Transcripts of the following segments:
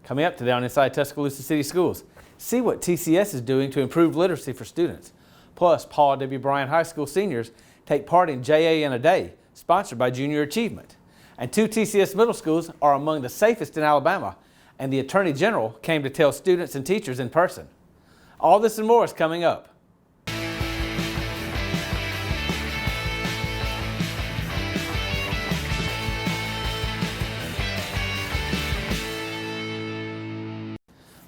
Coming up today on Inside Tuscaloosa City Schools, see what TCS is doing to improve literacy for students. Plus, Paul W. Bryan High School seniors take part in JA in a Day, sponsored by Junior Achievement. And 2 TCS middle schools are among the safest in Alabama, and the Attorney General came to tell students and teachers in person. All this and more is coming up.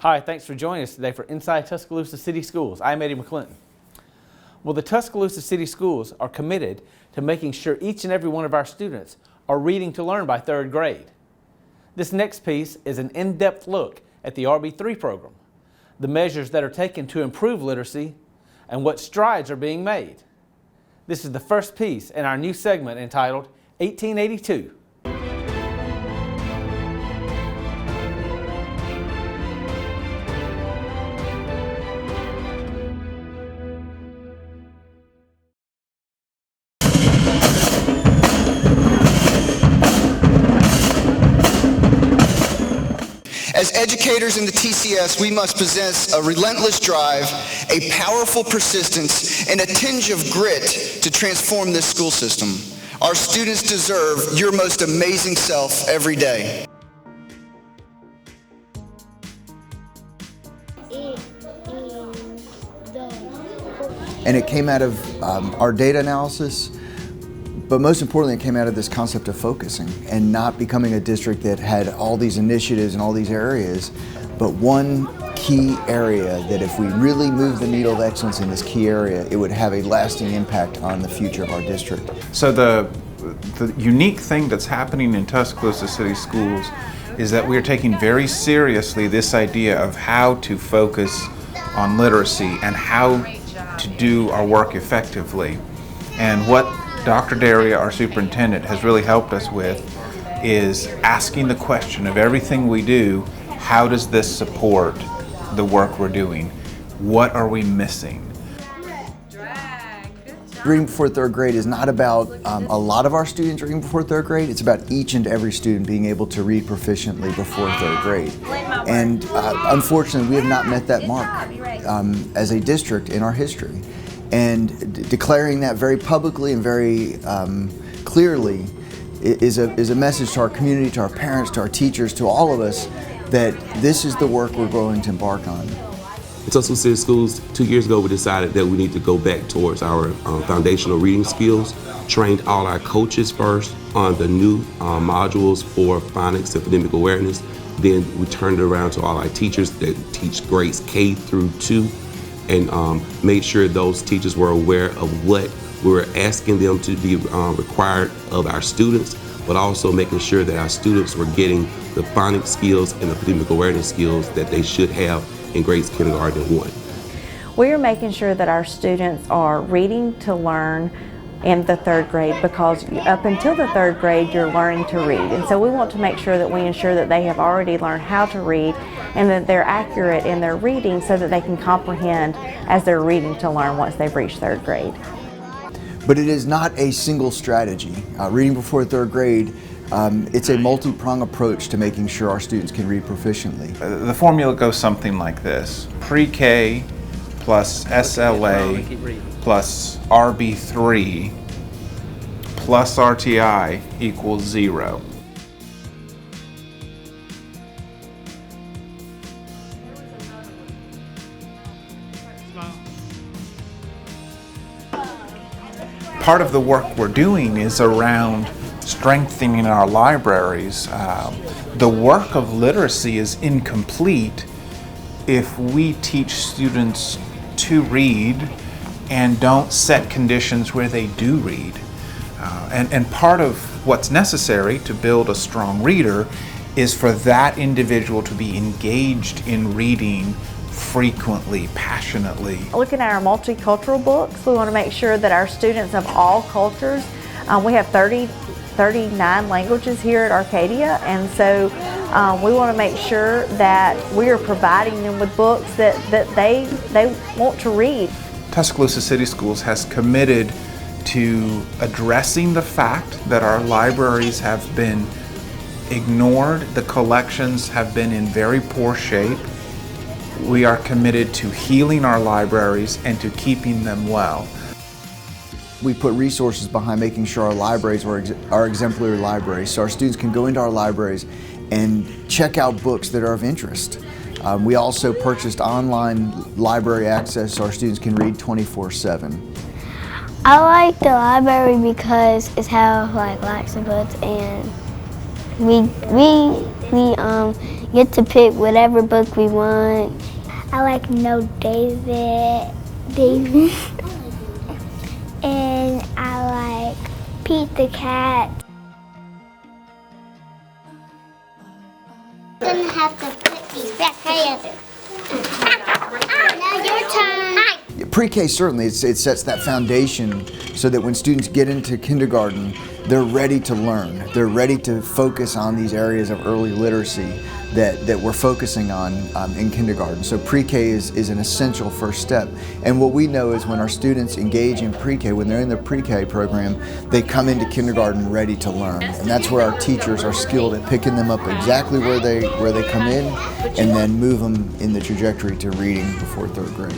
Hi, thanks for joining us today for Inside Tuscaloosa City Schools. I'm Eddie McClinton. Well, the Tuscaloosa City Schools are committed to making sure each and every one of our students are reading to learn by 3rd grade. This next piece is an in-depth look at the RB3 program, the measures that are taken to improve literacy, and what strides are being made. This is the first piece in our new segment entitled 1882. As educators in the TCS, we must possess a relentless drive, a powerful persistence, and a tinge of grit to transform this school system. Our students deserve your most amazing self every day. And it came out of our data analysis, but most importantly, it came out of this concept of focusing and not becoming a district that had all these initiatives and all these areas, but one key area that if we really move the needle of excellence in this key area, it would have a lasting impact on the future of our district. So the unique thing that's happening in Tuscaloosa City Schools is that we are taking very seriously this idea of how to focus on literacy and how to do our work effectively. And what Dr. Daria, our superintendent, has really helped us with is asking the question of everything we do, how does this support the work we're doing? What are we missing? Reading before 3rd grade is not about a lot of our students reading before 3rd grade. It's about each and every student being able to read proficiently before 3rd grade. And unfortunately, we have not met that mark as a district in our history. And declaring that very publicly and very clearly is a message to our community, to our parents, to our teachers, to all of us, that this is the work we're going to embark on. In Tuscaloosa City Schools, 2 years ago, we decided that we need to go back towards our foundational reading skills, trained all our coaches first on the new modules for phonics and phonemic awareness. Then we turned it around to all our teachers that teach grades K through 2. And made sure those teachers were aware of what we were asking them to be required of our students, but also making sure that our students were getting the phonics skills and the phonemic awareness skills that they should have in grades kindergarten and 1. We are making sure that our students are reading to learn in the 3rd grade, because up until the 3rd grade you're learning to read, and so we want to make sure that we ensure that they have already learned how to read and that they're accurate in their reading so that they can comprehend as they're reading to learn once they've reached 3rd grade. But it is not a single strategy. Reading before 3rd grade, it's a multi-pronged approach to making sure our students can read proficiently. The formula goes something like this: PreK plus SLA plus RB3 plus RTI equals 0. Part of the work we're doing is around strengthening our libraries. The work of literacy is incomplete if we teach students to read and don't set conditions where they do read. And part of what's necessary to build a strong reader is for that individual to be engaged in reading frequently, passionately. Looking at our multicultural books, we want to make sure that our students of all cultures, we have 39 languages here at Arcadia, and so we want to make sure that we are providing them with books that they want to read. Tuscaloosa City Schools has committed to addressing the fact that our libraries have been ignored. The collections have been in very poor shape. We are committed to healing our libraries and to keeping them well. We put resources behind making sure our libraries are exemplary libraries, so our students can go into our libraries and check out books that are of interest. We also purchased online library access so our students can read 24/7. I like the library because it's have like lots of books, and we get to pick whatever book we want. I like No David, and I like Pete the Cat. Didn't have to put these back together. Now your turn. Pre-K certainly, it sets that foundation so that when students get into kindergarten, they're ready to learn. They're ready to focus on these areas of early literacy that we're focusing on in kindergarten. So pre-K is an essential first step. And what we know is when our students engage in pre-K, when they're in the pre-K program, they come into kindergarten ready to learn. And that's where our teachers are skilled at picking them up exactly where they come in and then move them in the trajectory to reading before third grade.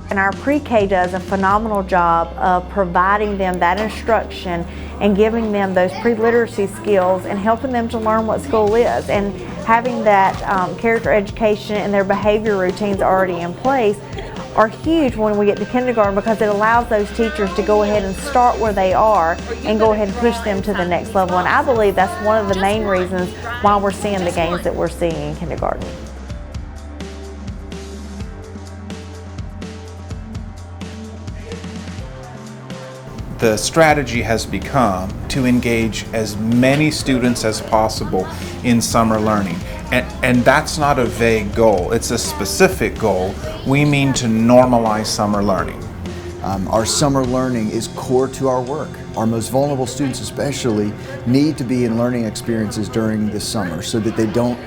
And our pre-K does a phenomenal job of providing them that instruction and giving them those pre-literacy skills and helping them to learn what school is. And having that character education and their behavior routines already in place are huge when we get to kindergarten, because it allows those teachers to go ahead and start where they are and go ahead and push them to the next level. And I believe that's one of the main reasons why we're seeing the gains that we're seeing in kindergarten. The strategy has become to engage as many students as possible in summer learning. And that's not a vague goal, it's a specific goal. We mean to normalize summer learning. Our summer learning is core to our work. Our most vulnerable students especially need to be in learning experiences during the summer so that they don't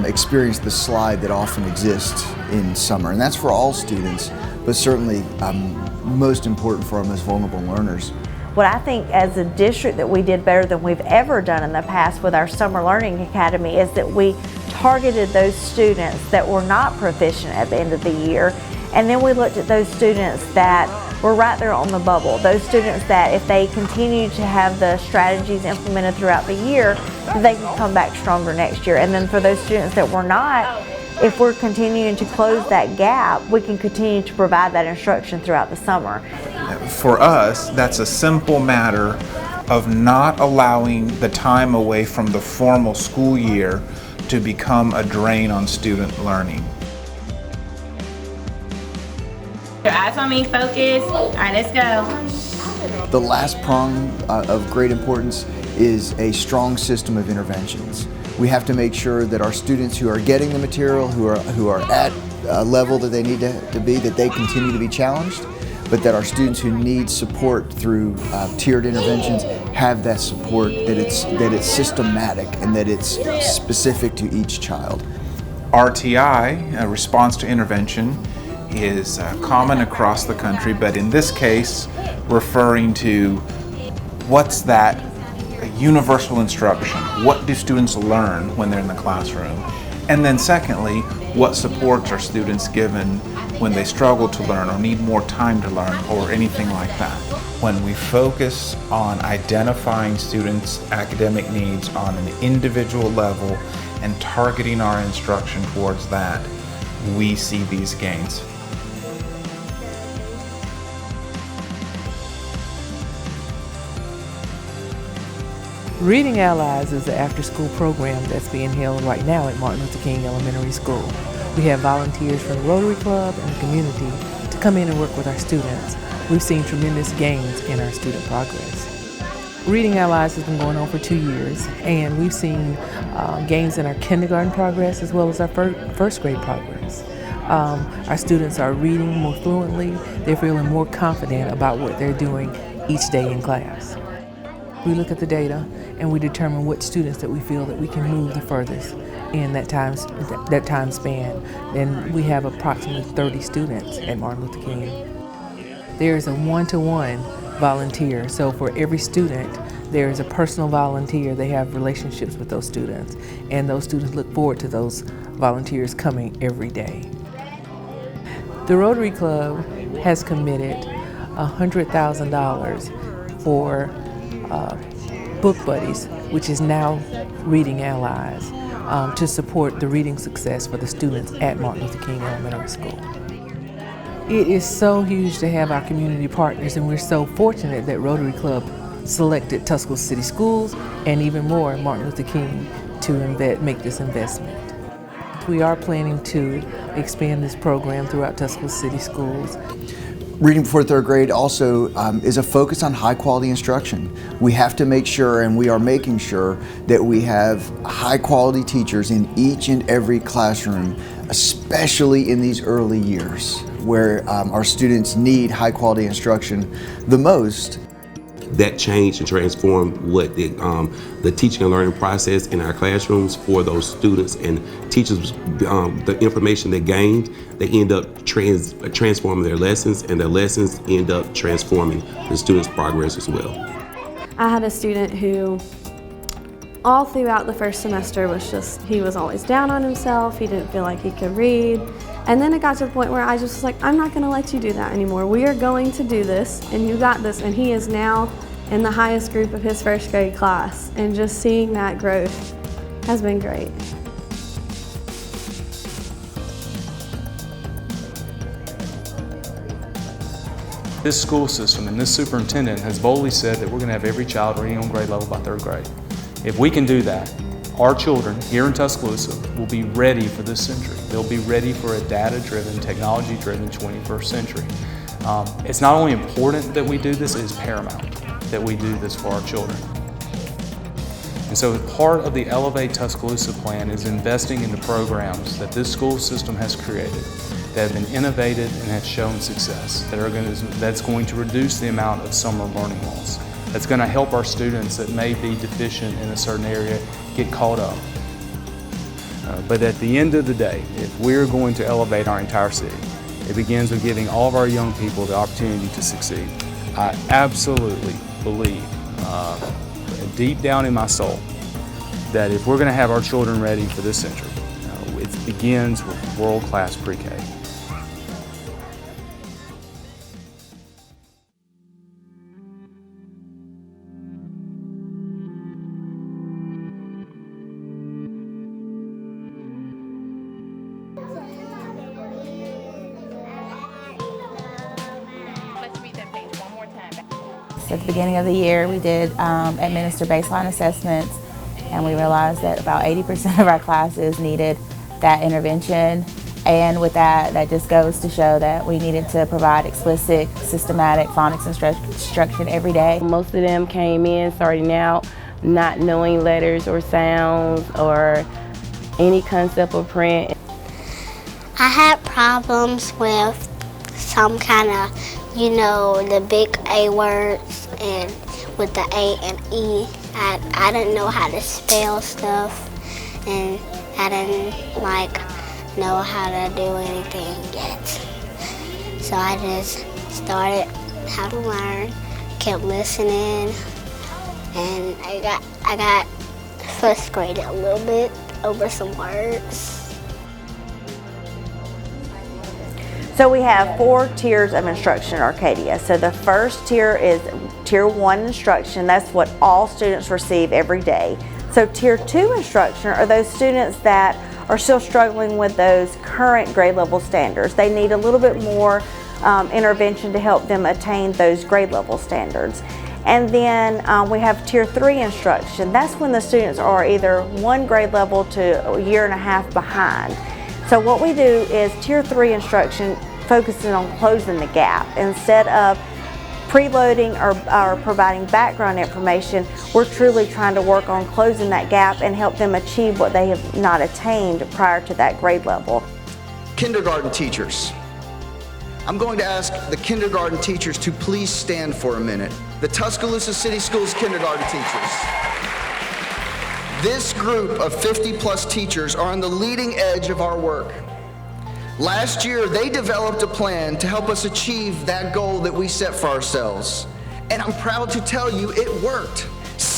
experience the slide that often exists in summer. And that's for all students, but certainly most important for our most vulnerable learners. What I think as a district that we did better than we've ever done in the past with our Summer Learning Academy is that we targeted those students that were not proficient at the end of the year, and then we looked at those students that were right there on the bubble, those students that if they continue to have the strategies implemented throughout the year, they can come back stronger next year. And then for those students that were not, if we're continuing to close that gap, we can continue to provide that instruction throughout the summer. For us, that's a simple matter of not allowing the time away from the formal school year to become a drain on student learning. Your eyes on me, focus. All right, let's go. The last prong of great importance is a strong system of interventions. We have to make sure that our students who are getting the material, who are at a level that they need to be, that they continue to be challenged, but that our students who need support through tiered interventions have that support, that it's systematic and that it's specific to each child. RTI, a response to intervention, is common across the country, but in this case, referring to what's that universal instruction. What do students learn when they're in the classroom? And then secondly, what supports are students given when they struggle to learn or need more time to learn or anything like that. When we focus on identifying students' academic needs on an individual level and targeting our instruction towards that, we see these gains. Reading Allies is an after-school program that's being held right now at Martin Luther King Elementary School. We have volunteers from the Rotary Club and the community to come in and work with our students. We've seen tremendous gains in our student progress. Reading Allies has been going on for 2 years, and we've seen gains in our kindergarten progress as well as our first grade progress. Our students are reading more fluently. They're feeling more confident about what they're doing each day in class. We look at the data and we determine what students that we feel that we can move the furthest in that time span. And we have approximately 30 students at Martin Luther King. There is a one-to-one volunteer, so for every student There's a personal volunteer. They have relationships with those students, and those students look forward to those volunteers coming every day. The Rotary Club has committed $100,000 for Book Buddies, which is now Reading Allies, to support the reading success for the students at Martin Luther King Elementary School. It is so huge to have our community partners, and we're so fortunate that Rotary Club selected Tuscaloosa City Schools and even more Martin Luther King to make this investment. We are planning to expand this program throughout Tuscaloosa City Schools. Reading before third grade also is a focus on high quality instruction. We have to make sure, and we are making sure, that we have high quality teachers in each and every classroom, especially in these early years where our students need high quality instruction the most. That changed and transformed what the teaching and learning process in our classrooms for those students and teachers. The information they gained, they end up transforming their lessons, and their lessons end up transforming the students' progress as well. I had a student who all throughout the first semester he was always down on himself. He didn't feel like he could read. And then it got to the point where I just was like, I'm not going to let you do that anymore. We are going to do this, and you got this. And he is now in the highest group of his first grade class. And just seeing that growth has been great. This school system and this superintendent has boldly said that we're going to have every child reading on grade level by third grade. If we can do that, our children here in Tuscaloosa will be ready for this century. They'll be ready for a data-driven, technology-driven 21st century. It's not only important that we do this, it is paramount that we do this for our children. And so part of the Elevate Tuscaloosa plan is investing in the programs that this school system has created that have been innovated and have shown success, that's going to reduce the amount of summer learning loss. That's going to help our students that may be deficient in a certain area get caught up. But at the end of the day, if we're going to elevate our entire city, it begins with giving all of our young people the opportunity to succeed. I absolutely believe, deep down in my soul, that if we're going to have our children ready for this century, it begins with world-class pre-K. At the beginning of the year, we did administer baseline assessments, and we realized that about 80% of our classes needed that intervention. And with that, that just goes to show that we needed to provide explicit, systematic phonics instruction every day. Most of them came in starting out not knowing letters or sounds or any concept of print. I had problems with some kind of, the big A words, and with the A and E. I didn't know how to spell stuff, and I didn't know how to do anything yet. So I just started how to learn, kept listening, and I got frustrated a little bit over some words. So we have 4 tiers of instruction in Arcadia. So the first tier is Tier 1 instruction. That's what all students receive every day. So Tier 2 instruction are those students that are still struggling with those current grade level standards. They need a little bit more intervention to help them attain those grade level standards. And then we have Tier 3 instruction. That's when the students are either 1 grade level to a year and a half behind. So what we do is Tier 3 instruction focusing on closing the gap. Instead of preloading or providing background information, we're truly trying to work on closing that gap and help them achieve what they have not attained prior to that grade level. Kindergarten teachers. I'm going to ask the kindergarten teachers to please stand for a minute. The Tuscaloosa City Schools kindergarten teachers. This group of 50-plus teachers are on the leading edge of our work. Last year, they developed a plan to help us achieve that goal that we set for ourselves. And I'm proud to tell you it worked.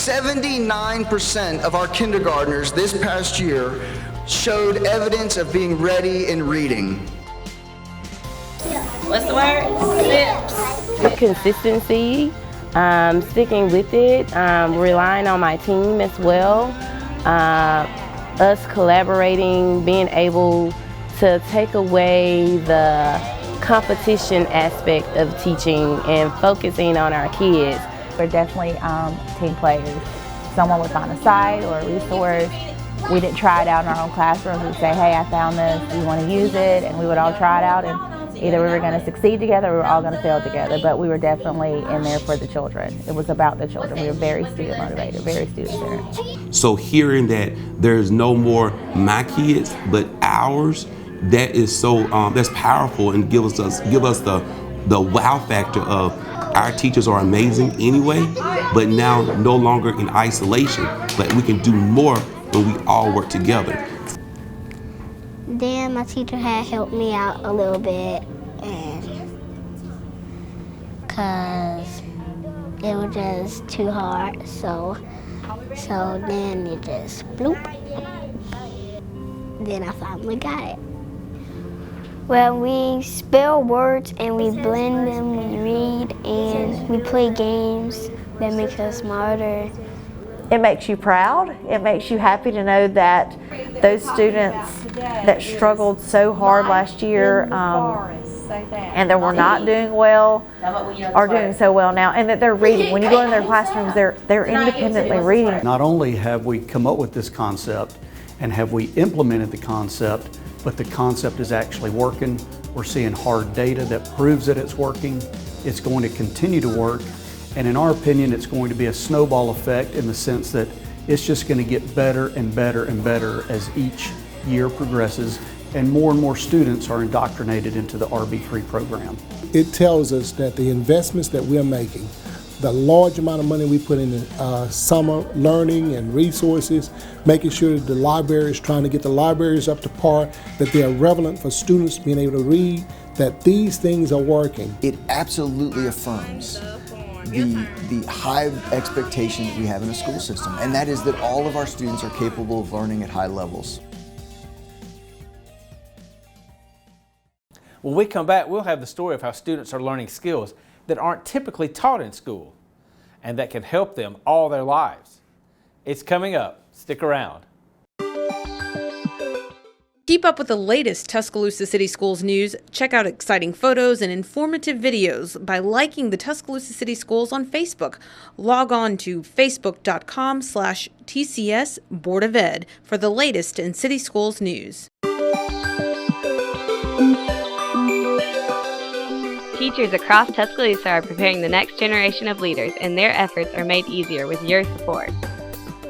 79% of our kindergartners this past year showed evidence of being ready in reading. What's the word? Consistency, sticking with it, relying on my team as well, us collaborating, being able to take away the competition aspect of teaching and focusing on our kids. We're definitely team players. Someone would find a site or a resource. We didn't try it out in our own classrooms. We'd say, hey, I found this, do you want to use it? And we would all try it out, and either we were going to succeed together or we were all going to fail together, but we were definitely in there for the children. It was about the children. We were very student motivated, very student-centered. So hearing that there's no more my kids, but ours, that is so, that's powerful and give us the wow factor of our teachers are amazing anyway, but now no longer in isolation, but we can do more when we all work together. Then my teacher had helped me out a little bit, and because it was just too hard, so then it just bloop. Then I finally got it. Well, we spell words and we blend them, we read, and we play games that make us smarter. It makes you proud. It makes you happy to know that those students that struggled so hard last year and that were not doing well are doing so well now, and that they're reading. When you go in their classrooms, they're independently reading. Not only have we come up with this concept and have we implemented the concept, but the concept is actually working. We're seeing hard data that proves that it's working. It's going to continue to work. And in our opinion, it's going to be a snowball effect in the sense that it's just going to get better and better and better as each year progresses and more students are indoctrinated into the RB3 program. It tells us that the investments that we're making, the large amount of money we put in summer learning and resources, making sure that the library is trying to get the libraries up to par, that they are relevant for students being able to read, that these things are working. It absolutely affirms the high expectation that we have in a school system, and that is that all of our students are capable of learning at high levels. When we come back, we'll have the story of how students are learning skills that aren't typically taught in school and that can help them all their lives. It's coming up. Stick around. Keep up with the latest Tuscaloosa City Schools news. Check out exciting photos and informative videos by liking the Tuscaloosa City Schools on Facebook. Log on to facebook.com/TCS Board of Ed for the latest in City Schools news. Teachers across Tuscaloosa are preparing the next generation of leaders, and their efforts are made easier with your support.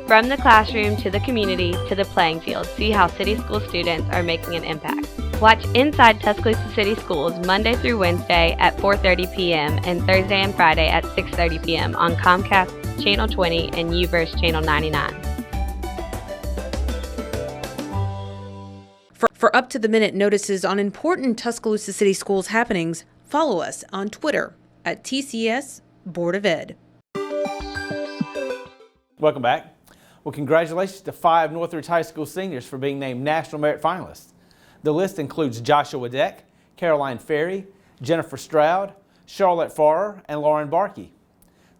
From the classroom to the community to the playing field, see how City School students are making an impact. Watch Inside Tuscaloosa City Schools Monday through Wednesday at 4:30 p.m. and Thursday and Friday at 6:30 p.m. on Comcast Channel 20 and UVerse Channel 99. For up-to-the-minute notices on important Tuscaloosa City Schools happenings, follow us on Twitter at TCS Board of Ed. Welcome back. Well, congratulations to 5 Northridge High School seniors for being named National Merit Finalists. The list includes Joshua Deck, Caroline Ferry, Jennifer Stroud, Charlotte Farrer, and Lauren Barkey.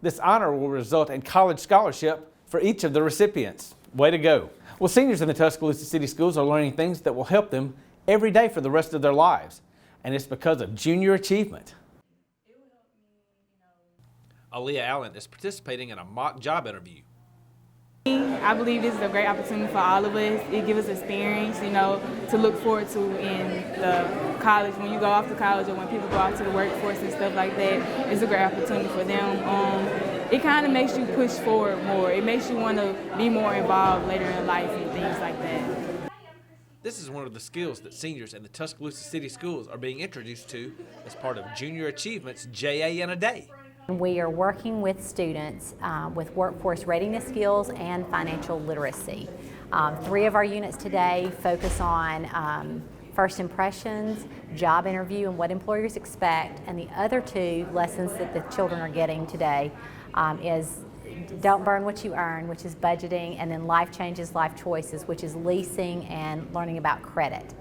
This honor will result in college scholarship for each of the recipients. Way to go. Well, seniors in the Tuscaloosa City Schools are learning things that will help them every day for the rest of their lives, and it's because of junior achievement. Aaliyah Allen is participating in a mock job interview. I believe this is a great opportunity for all of us. It gives us experience, to look forward to in the college. When you go off to college or when people go out to the workforce and stuff like that, it's a great opportunity for them. It kind of makes you push forward more. It makes you want to be more involved later in life and things like that. This is one of the skills that seniors in the Tuscaloosa City Schools are being introduced to as part of Junior Achievement's JA in a Day. We are working with students with workforce readiness skills and financial literacy. 3 of our units today focus on first impressions, job interview, and what employers expect, and the other 2 lessons that the children are getting today is don't burn what you earn, which is budgeting, and then life changes, life choices, which is leasing and learning about credit.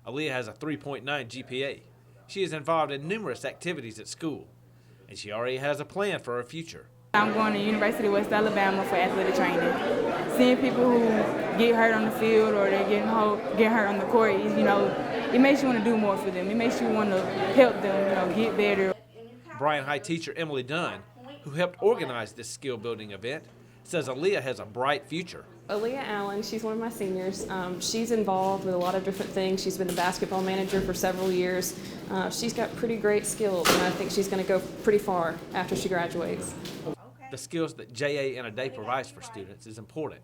Aaliyah has a 3.9 GPA. She is involved in numerous activities at school, and she already has a plan for her future. I'm going to University of West Alabama for athletic training. Seeing people who get hurt on the field or they're getting hurt on the court, it makes you want to do more for them. It makes you want to help them, get better. Bryan High teacher Emily Dunn, who helped organize this skill building event, says Aaliyah has a bright future. Aaliyah Allen, she's one of my seniors. She's involved with a lot of different things. She's been the basketball manager for several years. She's got pretty great skills, and I think she's going to go pretty far after she graduates. The skills that JA in a Day provides for students is important,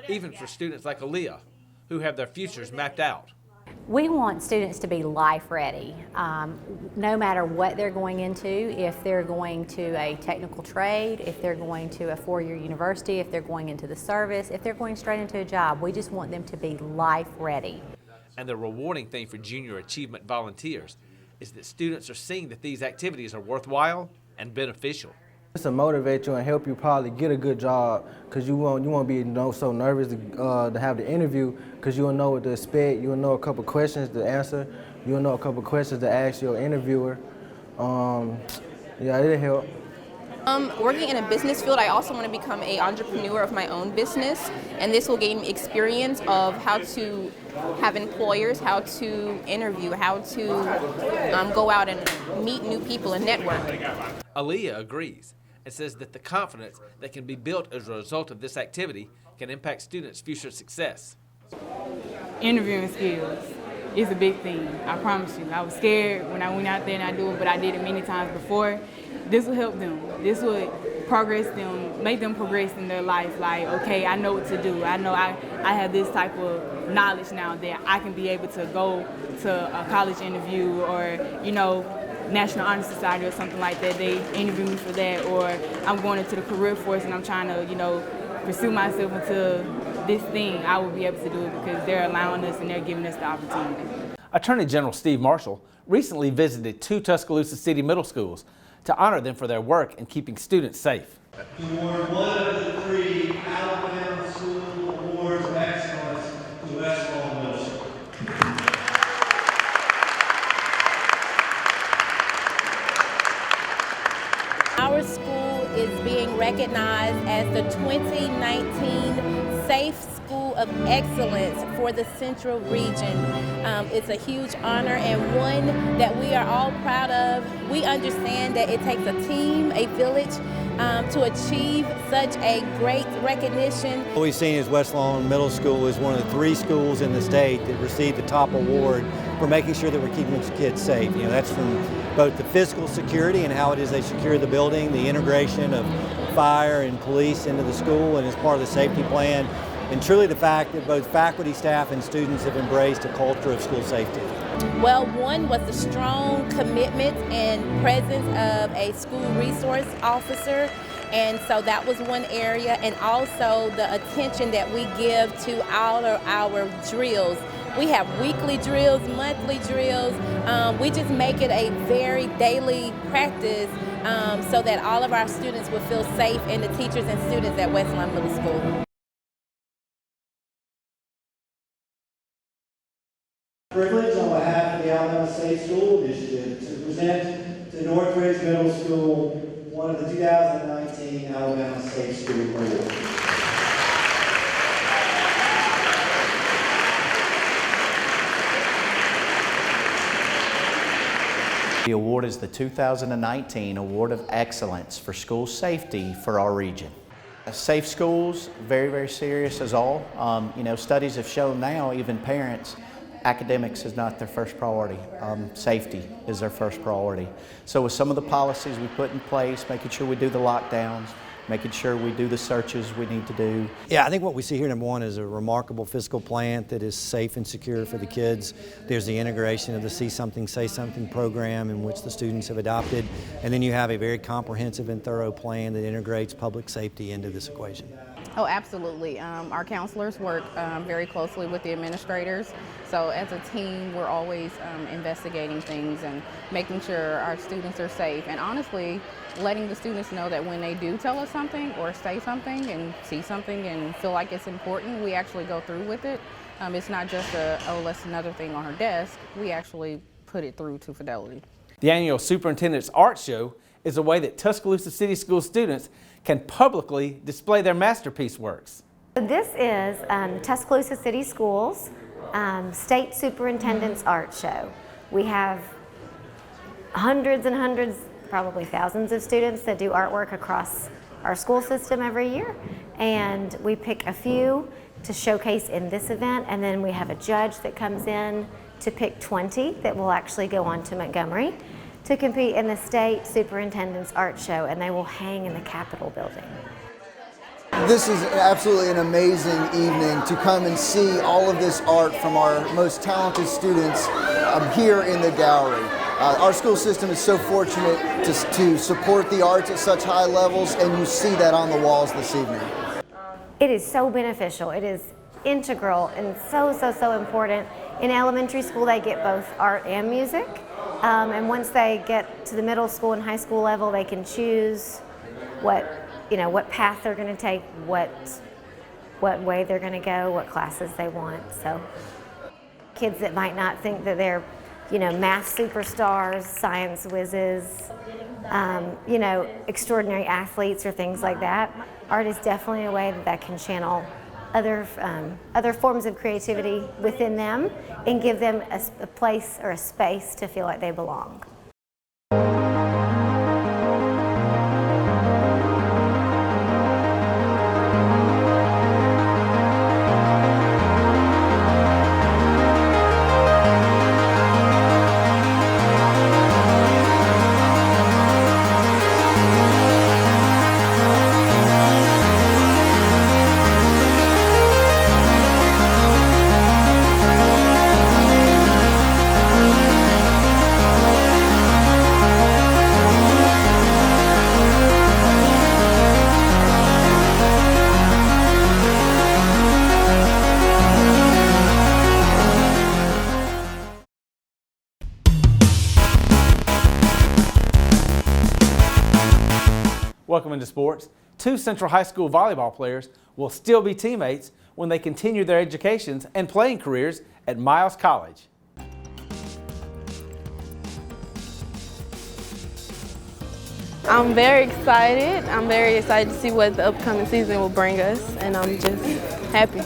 even for students like Aaliyah, who have their futures mapped out. We want students to be life ready, no matter what they're going into, if they're going to a technical trade, if they're going to a four-year university, if they're going into the service, if they're going straight into a job. We just want them to be life ready. And the rewarding thing for Junior Achievement volunteers is that students are seeing that these activities are worthwhile and beneficial. It's to motivate you and help you probably get a good job, because you won't be so nervous to have the interview, because you'll know what to expect. You'll know a couple questions to answer. You'll know a couple questions to ask your interviewer. Yeah, it'll help. Working in a business field, I also want to become an entrepreneur of my own business, and this will gain me experience of how to have employers, how to interview, how to go out and meet new people and network. Aaliyah agrees and says that the confidence that can be built as a result of this activity can impact students' future success. Interviewing skills is a big thing, I promise you. I was scared when I went out there and I do it, but I did it many times before. This will help them. This will progress them, make them progress in their life. Like, okay, I know what to do. I know I have this type of knowledge now that I can be able to go to a college interview or, National Honor Society or something like that. They interview me for that, or I'm going into the career force and I'm trying to, pursue myself into this thing. I will be able to do it because they're allowing us and they're giving us the opportunity. Attorney General Steve Marshall recently visited 2 Tuscaloosa City middle schools to honor them for their work in keeping students safe. To award one of the 3 Alabama School Awards of Excellence to Westlawn Middle School. Our school is being recognized as the 2019 Safe School of Excellence for the Central Region. It's a huge honor and one that we are all proud of. We understand that it takes a team, a village, to achieve such a great recognition. What we've seen is Westlawn Middle School is one of the 3 schools in the state that received the top award for making sure that we're keeping kids safe. That's from both the physical security and how it is they secure the building, the integration of fire and police into the school and as part of the safety plan, and truly the fact that both faculty, staff, and students have embraced a culture of school safety. Well, one was the strong commitment and presence of a school resource officer, and so that was one area, and also the attention that we give to all of our drills. We have weekly drills, monthly drills. We just make it a very daily practice so that all of our students will feel safe, and the teachers and students at Westlawn Middle School. Privilege on behalf of the Alabama State School Initiative to present to Northridge Middle School one of the 2019 Alabama State School Awards. The award is the 2019 Award of Excellence for School Safety for our region. Safe schools, very, very serious as all. Studies have shown now, even parents, academics is not their first priority. Safety is their first priority. So with some of the policies we put in place, making sure we do the lockdowns, making sure we do the searches we need to do. Yeah, I think what we see here, number one, is a remarkable physical plant that is safe and secure for the kids. There's the integration of the See Something, Say Something program in which the students have adopted. And then you have a very comprehensive and thorough plan that integrates public safety into this equation. Oh, absolutely. Our counselors work very closely with the administrators. So as a team, we're always investigating things and making sure our students are safe. And honestly, letting the students know that when they do tell us something or say something and see something and feel like it's important, we actually go through with it. It's not just oh, that's another thing on her desk. We actually put it through to Fidelity. The annual Superintendent's Art Show is a way that Tuscaloosa City School students can publicly display their masterpiece works. This is Tuscaloosa City Schools State Superintendent's Art Show. We have hundreds and hundreds, probably thousands of students that do artwork across our school system every year, and we pick a few to showcase in this event, and then we have a judge that comes in to pick 20 that will actually go on to Montgomery to compete in the State Superintendent's Art Show, and they will hang in the Capitol building. This is absolutely an amazing evening to come and see all of this art from our most talented students here in the gallery. Our school system is so fortunate to support the arts at such high levels, and you see that on the walls this evening. It is so beneficial. It is integral and so important. In elementary school, they get both art and music. And once they get to the middle school and high school level, they can choose what path they're going to take, what way they're going to go, what classes they want. So kids that might not think that they're, math superstars, science whizzes, extraordinary athletes or things like that, art is definitely a way that can channel other forms of creativity within them and give them a place or a space to feel like they belong. Welcome into sports. Two Central High School volleyball players will still be teammates when they continue their educations and playing careers at Miles College. I'm very excited. I'm very excited to see what the upcoming season will bring us, and I'm just happy.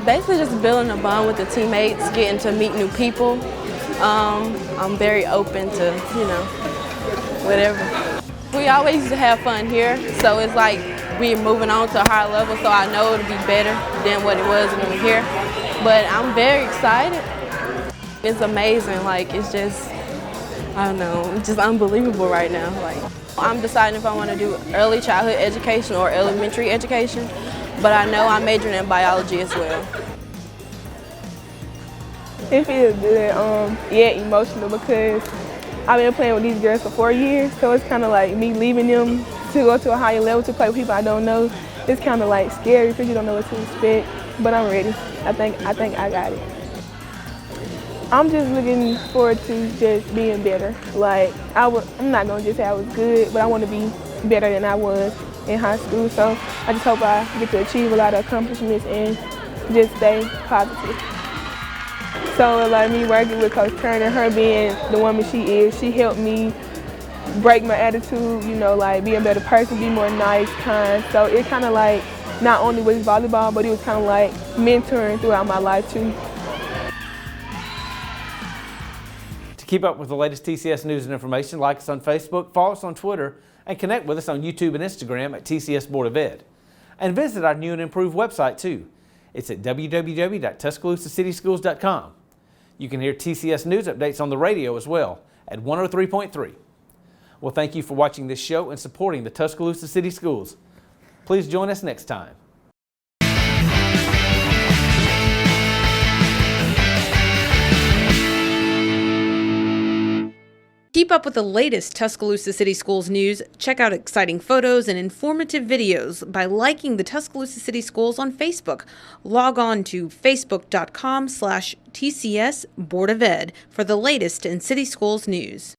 Basically just building a bond with the teammates, getting to meet new people. I'm very open to, whatever. We always used to have fun here, so it's like we're moving on to a higher level, so I know it'll be better than what it was when we were here. But I'm very excited. It's amazing, it's just, I don't know, it's just unbelievable right now. I'm deciding if I want to do early childhood education or elementary education, but I know I'm majoring in biology as well. It feels good, yet emotional, because I've been playing with these girls for 4 years, so it's kind of like me leaving them to go to a higher level to play with people I don't know. It's kind of like scary because you don't know what to expect, but I'm ready. I think I got it. I'm just looking forward to just being better. I'm not gonna just say I was good, but I want to be better than I was in high school. So I just hope I get to achieve a lot of accomplishments and just stay positive. So me working with Coach Turner, her being the woman she is, she helped me break my attitude, be a better person, be more nice, kind. So it kind of not only was volleyball, but it was kind of mentoring throughout my life too. To keep up with the latest TCS news and information, like us on Facebook, follow us on Twitter, and connect with us on YouTube and Instagram at TCS Board of Ed. And visit our new and improved website too. It's at www.TuscaloosaCitySchools.com. You can hear TCS news updates on the radio as well at 103.3. Well, thank you for watching this show and supporting the Tuscaloosa City Schools. Please join us next time. keep up with the latest Tuscaloosa City Schools news, check out exciting photos and informative videos by liking the Tuscaloosa City Schools on Facebook. Log on to facebook.com/TCS Board of Ed for the latest in City Schools news.